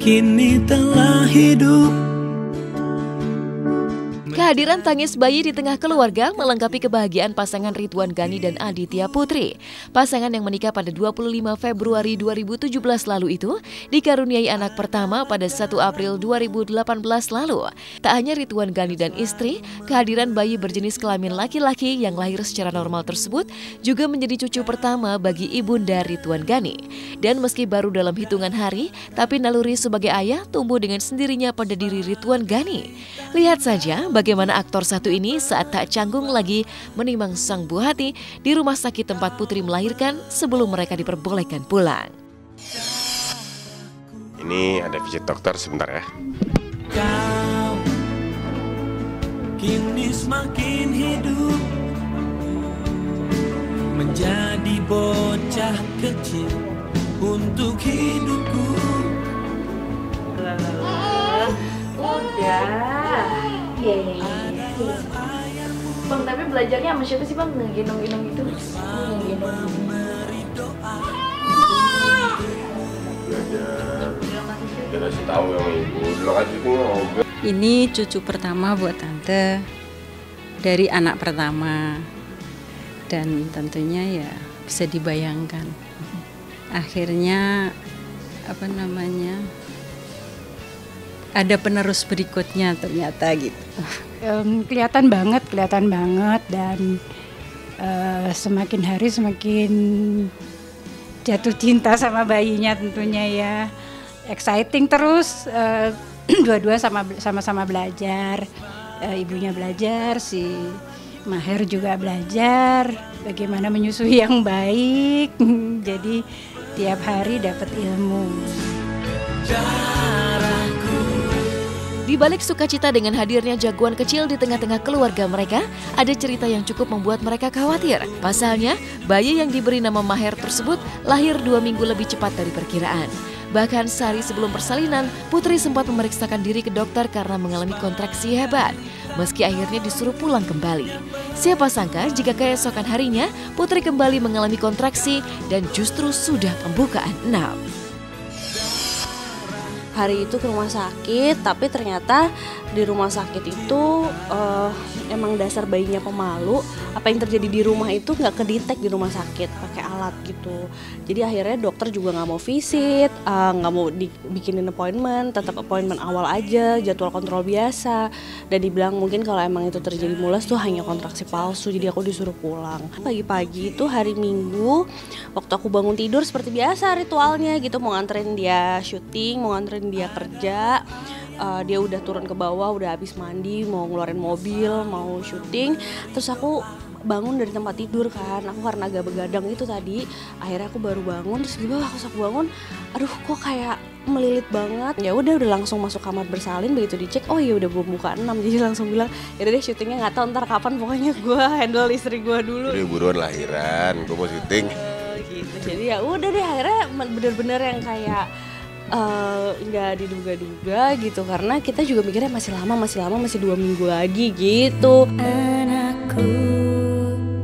kini telah hidup. Kehadiran tangis bayi di tengah keluarga melengkapi kebahagiaan pasangan Ridwan Ghani dan Aditya Putri. Pasangan yang menikah pada 25 Februari 2017 lalu itu dikaruniai anak pertama pada 1 April 2018 lalu. Tak hanya Ridwan Ghani dan istri, kehadiran bayi berjenis kelamin laki-laki yang lahir secara normal tersebut juga menjadi cucu pertama bagi ibunda Ridwan Ghani. Dan meski baru dalam hitungan hari, tapi naluri sebagai ayah tumbuh dengan sendirinya pada diri Ridwan Ghani. Lihat saja bagaimana aktor satu ini saat tak canggung lagi menimang sang buah hati di rumah sakit tempat Putri melahirkan sebelum mereka diperbolehkan pulang. Ini ada visit dokter sebentar ya. Kau kini semakin hidup, menjadi bocah kecil untuk hidupku. Udah. Bang, tapi belajarnya sama siapa sih Bang? Ngegendong-gendong gitu? Ngegendong. Dia kasih tahu yang ibu, dulu kan itu ngobrol. Ini cucu pertama buat tante dari anak pertama. Dan tentunya ya bisa dibayangkan. Akhirnya ada penerus berikutnya ternyata gitu. Kelihatan banget dan semakin hari semakin jatuh cinta sama bayinya tentunya ya. Exciting terus, dua-dua sama-sama belajar, ibunya belajar, si Maher juga belajar bagaimana menyusui yang baik. Jadi tiap hari dapat ilmu. Di balik sukacita dengan hadirnya jagoan kecil di tengah-tengah keluarga mereka, ada cerita yang cukup membuat mereka khawatir. Pasalnya, bayi yang diberi nama Maher tersebut lahir 2 minggu lebih cepat dari perkiraan. Bahkan sehari sebelum persalinan, Putri sempat memeriksakan diri ke dokter karena mengalami kontraksi hebat. Meski akhirnya disuruh pulang kembali. Siapa sangka jika keesokan harinya, Putri kembali mengalami kontraksi dan justru sudah pembukaan 6. Hari itu ke rumah sakit, tapi ternyata di rumah sakit itu emang dasar bayinya pemalu. Apa yang terjadi di rumah itu nggak kedetek di rumah sakit pakai alat gitu. Jadi akhirnya dokter juga nggak mau visit, nggak mau dibikinin appointment, tetap appointment awal aja, jadwal kontrol biasa. Dan dibilang mungkin kalau emang itu terjadi mulas tuh hanya kontraksi palsu, jadi aku disuruh pulang. Pagi-pagi itu hari Minggu, waktu aku bangun tidur seperti biasa ritualnya gitu, mau nganterin dia syuting, mau nganterin dia kerja. Dia udah turun ke bawah, udah habis mandi, mau ngeluarin mobil, mau syuting. Terus aku bangun dari tempat tidur kan, aku karena agak begadang itu tadi. Akhirnya aku baru bangun, terus tiba aku bangun, aduh kok kayak melilit banget. Ya udah langsung masuk kamar bersalin, begitu dicek, oh ya udah belum buka 6, jadi langsung bilang, ya udah deh syutingnya nggak tahu ntar kapan, pokoknya gue handle istri gue dulu. Udah buruan lahiran, gue mau syuting. Gitu. Jadi ya udah deh akhirnya bener-bener yang kayak nggak diduga-duga gitu, karena kita juga mikirnya masih lama, masih 2 minggu lagi gitu. Anakku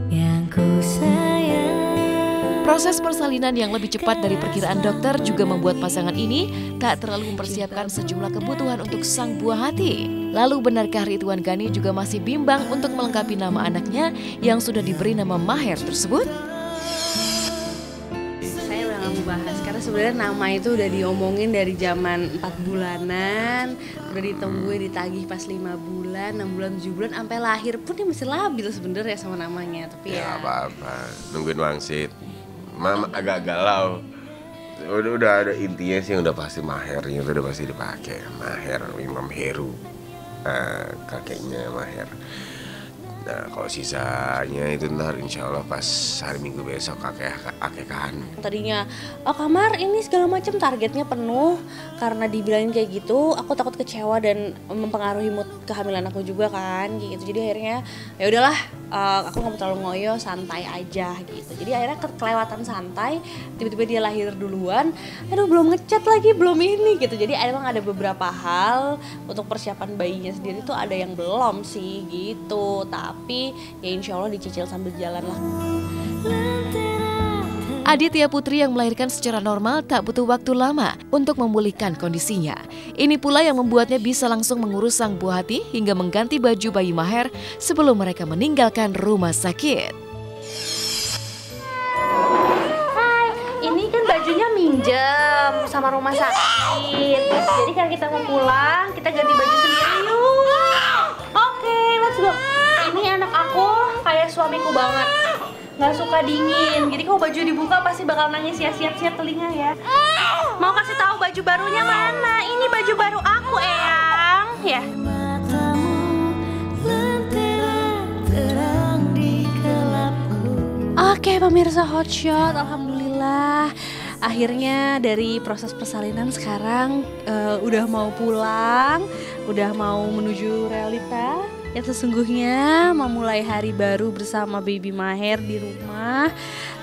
yang ku sayang. Proses persalinan yang lebih cepat dari perkiraan dokter juga membuat pasangan ini tak terlalu mempersiapkan sejumlah kebutuhan untuk sang buah hati. Lalu benarkah Ridwan Ghani juga masih bimbang untuk melengkapi nama anaknya yang sudah diberi nama Maher tersebut? Bahas karena sebenarnya nama itu udah diomongin dari zaman 4 bulanan, udah ditungguin, ditagih pas 5 bulan, 6 bulan, 7 bulan, sampai lahir pun dia masih labil sebenarnya sama namanya. Tapi ya apa-apa, nungguin wangsit. Mama agak galau. Udah ada intinya sih, udah pasti Mahernya itu udah pasti dipakai. Maher, Imam Heru, kakeknya Maher. Nah kalau sisanya itu ntar insya Allah pas hari Minggu besok akekahan. tadinya kamar ini segala macam targetnya penuh, karena dibilangin kayak gitu aku takut kecewa dan mempengaruhi mood kehamilan aku juga kan gitu. Jadi akhirnya ya udahlah, aku nggak mau terlalu ngoyo, santai aja gitu. Jadi akhirnya kelewatan santai, tiba-tiba dia lahir duluan, aduh belum ngecat lagi, belum ini gitu. Jadi emang ada beberapa hal untuk persiapan bayinya sendiri tuh ada yang belum sih gitu, tapi ya insya Allah dicicil sambil jalan lah. Aditya Putri yang melahirkan secara normal tak butuh waktu lama untuk memulihkan kondisinya. Ini pula yang membuatnya bisa langsung mengurus sang buah hati hingga mengganti baju bayi Maher sebelum mereka meninggalkan rumah sakit. Ini kan bajunya minjem sama rumah sakit. Jadi kalau kita mau pulang, kita ganti baju sendiri yuk. Oke, let's go. Ini anak aku kayak suamiku banget. Nggak suka dingin. Jadi kalau baju dibuka pasti bakal nangis ya, siap-siap telinga ya. Mau kasih tahu baju barunya mana? Ini baju baru aku, Eyang. Ya. Oke, pemirsa Hotshot, alhamdulillah. Akhirnya dari proses persalinan sekarang udah mau pulang, udah mau menuju realita yang sesungguhnya, memulai hari baru bersama baby Maher di rumah.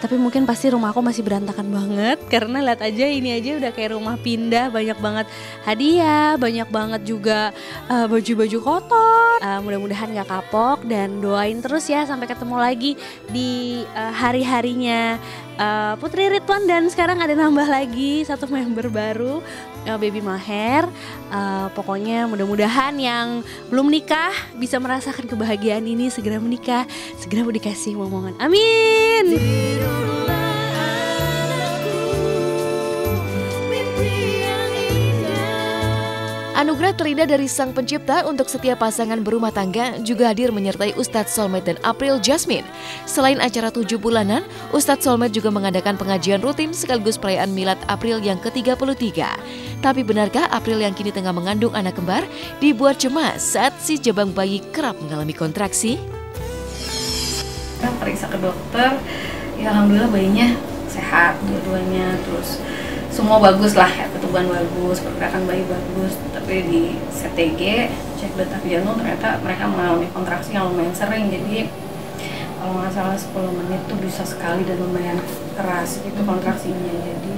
Tapi mungkin pasti rumah aku masih berantakan banget, karena lihat aja, ini aja udah kayak rumah pindah. Banyak banget hadiah, banyak banget juga baju-baju kotor. Mudah-mudahan gak kapok, dan doain terus ya sampai ketemu lagi di hari-harinya Putri Ridwan. Dan sekarang ada nambah lagi satu member baru, baby Maher. Pokoknya mudah-mudahan yang belum nikah bisa merasakan kebahagiaan ini, segera menikah, segera mau dikasih momongan. Amin. Anugerah terindah dari Sang Pencipta untuk setiap pasangan berumah tangga juga hadir menyertai Ustadz Soulmate dan April Jasmine. Selain acara 7 bulanan, Ustadz Soulmate juga mengadakan pengajian rutin sekaligus perayaan Milad April yang ke-33. Tapi benarkah April yang kini tengah mengandung anak kembar dibuat cemas saat si jabang bayi kerap mengalami kontraksi? Kita periksa ke dokter, ya alhamdulillah bayinya sehat dua-duanya, terus semua bagus lah ya, pertumbuhan bagus, pergerakan bayi bagus. Tapi di CTG, cek detak jantung, ternyata mereka mengalami kontraksi yang lumayan sering. Jadi kalau nggak salah 10 menit tuh bisa sekali dan lumayan keras itu kontraksinya. Jadi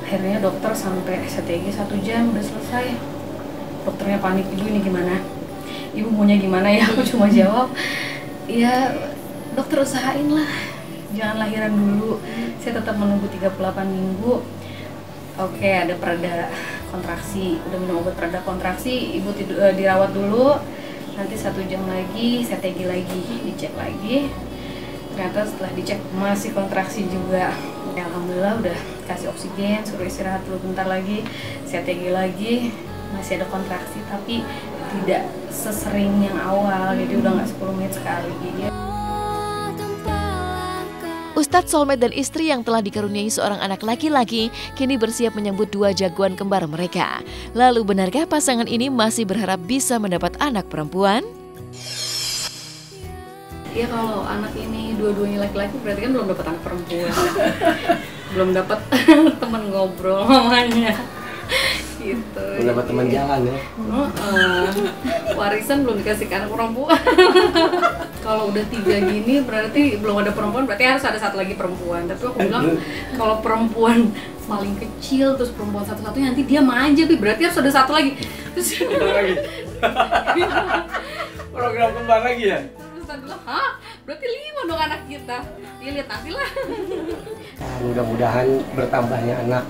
akhirnya dokter sampai CTG 1 jam udah selesai. Dokternya panik, ibu ini gimana? Ibu maunya gimana ya? Aku cuma jawab, ya dokter usahain lah, jangan lahiran dulu. Saya tetap menunggu 38 minggu. Oke, ada pereda kontraksi, udah minum obat pereda kontraksi, ibu dirawat dulu, nanti 1 jam lagi CTG lagi, dicek lagi. Ternyata setelah dicek masih kontraksi juga. Ya, alhamdulillah udah kasih oksigen, suruh istirahat dulu bentar lagi, CTG lagi, masih ada kontraksi tapi tidak sesering yang awal, jadi udah nggak 10 menit sekali. Ustadz Soulmate dan istri yang telah dikaruniai seorang anak laki-laki kini bersiap menyambut 2 jagoan kembar mereka. Lalu benarkah pasangan ini masih berharap bisa mendapat anak perempuan? Ya kalau anak ini dua-duanya laki-laki berarti kan belum dapat anak perempuan. Belum dapat teman ngobrol mamanya. Gitu. Belum dapat teman jalan ya. Warisan belum dikasih ke anak perempuan. Kalau udah 3 gini berarti belum ada perempuan, berarti harus ada 1 lagi perempuan. Tapi aku bilang kalau perempuan paling kecil terus perempuan satu-satunya nanti dia manja, berarti harus ada 1 lagi. Terus lagi. Program kembar lagi ya? Hah? Berarti 5 dong anak kita. Ya lihat nanti lah. Mudah-mudahan bertambahnya anak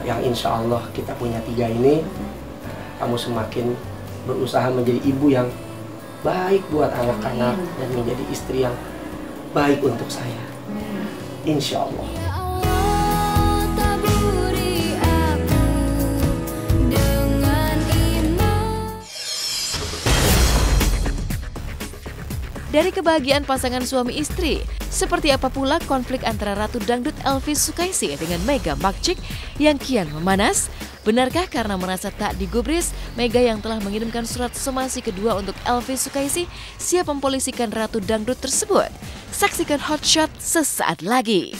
yang insya Allah kita punya 3 ini, kamu semakin berusaha menjadi ibu yang baik buat anak-anak dan menjadi istri yang baik untuk saya. Insya Allah. Dari kebahagiaan pasangan suami istri, seperti apa pula konflik antara Ratu Dangdut Elvis Sukaesih dengan Mega Makcik yang kian memanas? Benarkah karena merasa tak digubris, Mega yang telah mengirimkan surat somasi kedua untuk Elvis Sukaesih siap mempolisikan Ratu Dangdut tersebut? Saksikan Hotshot sesaat lagi.